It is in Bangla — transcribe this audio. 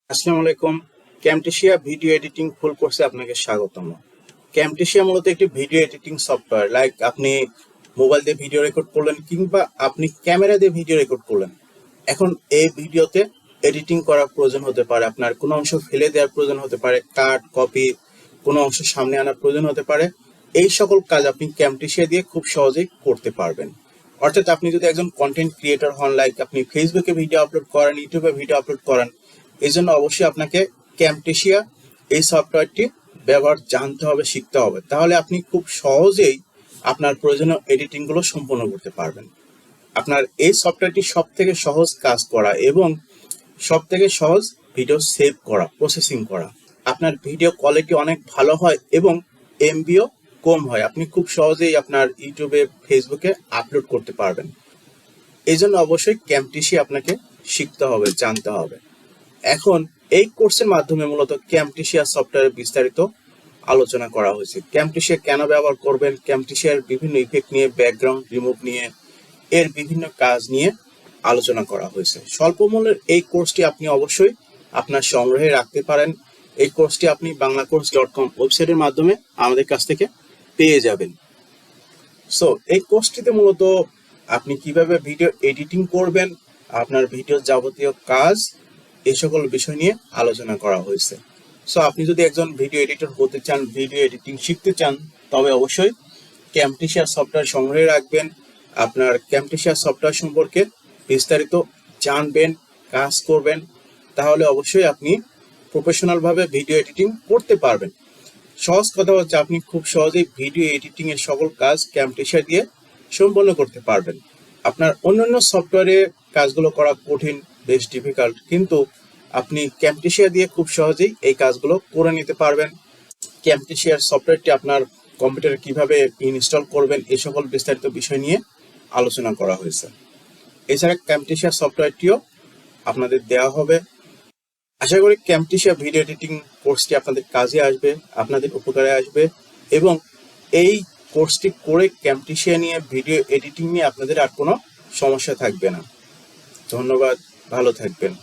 আসসালামু আলাইকুম। ক্যামটেশিয়া ভিডিও এডিটিং ফুল কোর্সে আপনাকে স্বাগতম। ক্যামটেশিয়া মূলত একটি ভিডিও এডিটিং সফটওয়্যার। লাইক আপনি মোবাইল দিয়ে ভিডিও রেকর্ড করলেন কিংবা আপনি ক্যামেরা দিয়ে ভিডিও রেকর্ড করলেন। এখন এই ভিডিওতে এডিটিং করার প্রয়োজন হতে পারে, আপনার কোনো অংশ ফেলে দেওয়ার প্রয়োজন হতে পারে, কাট কপি কোনো অংশ সামনে আনার প্রয়োজন হতে পারে। এই সকল কাজ আপনি ক্যামটেশিয়া দিয়ে খুব সহজেই করতে পারবেন। অর্থাৎ আপনি যদি একজন কন্টেন্ট ক্রিয়েটর হন, লাইক আপনি ফেসবুকে ভিডিও আপলোড করেন, ইউটিউবে ভিডিও আপলোড করেন, এই জন্য অবশ্যই আপনাকে ক্যামটেশিয়া এই সফটওয়্যারটি ব্যবহার জানতে হবে, শিখতে হবে। তাহলে আপনি খুব সহজেই আপনার প্রয়োজনীয় এডিটিংগুলো সম্পন্ন করতে পারবেন। আপনার এই সফটওয়্যারটি সব থেকে সহজ কাজ করা এবং সব থেকে সহজ ভিডিও সেভ করা, প্রসেসিং করা। আপনার ভিডিও কোয়ালিটি অনেক ভালো হয় এবং এমবিও কম হয়। আপনি খুব সহজেই আপনার ইউটিউবে, ফেসবুকে আপলোড করতে পারবেন। এই জন্য অবশ্যই ক্যামটেশিয়া আপনাকে শিখতে হবে, জানতে হবে। এখন এই কোর্সের মাধ্যমে মূলত ক্যামটেশিয়া সফটওয়্যারের বিস্তারিত আলোচনা করা হয়েছে। ক্যামটেশিয়া কেন ব্যবহার করবেন, ক্যামটেশিয়ার বিভিন্ন ইফেক্ট নিয়ে, ব্যাকগ্রাউন্ড রিমুভ নিয়ে, এর বিভিন্ন কাজ নিয়ে আলোচনা করা হয়েছে। স্বল্প মূল্যের এই কোর্সটি আপনি অবশ্যই আপনার সংগ্রহে রাখতে পারেন। এই কোর্সটি আপনি banglacourse.com ওয়েবসাইটের মাধ্যমে আমাদের কাছ থেকে পেয়ে যাবেন। সো এই কোর্সটিতে মূলত আপনি কিভাবে ভিডিও এডিটিং করবেন, আপনার ভিডিওর যাবতীয় কাজ, এই সকল বিষয় নিয়ে আলোচনা করা হয়েছে। সো আপনি যদি একজন ভিডিও এডিটর হতে চান, ভিডিও এডিটিং শিখতে চান, তবে অবশ্যই ক্যামটেশিয়া সফটওয়্যার সংগ্রহে রাখবেন। আপনার ক্যামটেশিয়া সফটওয়্যার সম্পর্কে বিস্তারিত জানবেন, কাজ করবেন, তাহলে অবশ্যই আপনি প্রফেশনালভাবে ভিডিও এডিটিং করতে পারবেন। সহজ কথা হচ্ছে আপনি খুব সহজেই ভিডিও এডিটিং এর সকল কাজ ক্যামটেশিয়া দিয়ে সম্পন্ন করতে পারবেন। আপনার অন্যান্য সফটওয়্যারে কাজগুলো করা কঠিন, বেশ ডিফিকাল্ট, কিন্তু আপনি ক্যামটেশিয়া দিয়ে খুব সহজেই এই কাজগুলো করে নিতে পারবেন। ক্যামটেশিয়ার সফটওয়্যারটি আপনার কম্পিউটারে কিভাবে ইনস্টল করবেন, এই সকল বিস্তারিত বিষয় নিয়ে আলোচনা করা হয়েছে। এছাড়া ক্যামটেশিয়া সফটওয়্যারটিও আপনাদের দেওয়া হবে। আশা করি ক্যামটেশিয়া ভিডিও এডিটিং কোর্সটি আপনাদের কাজে আসবে, আপনাদের উপকারে আসবে এবং এই কোর্সটি করে ক্যামটেশিয়া নিয়ে, ভিডিও এডিটিং নিয়ে আপনাদের আর কোনো সমস্যা থাকবে না। ধন্যবাদ, ভালো থাকবেন।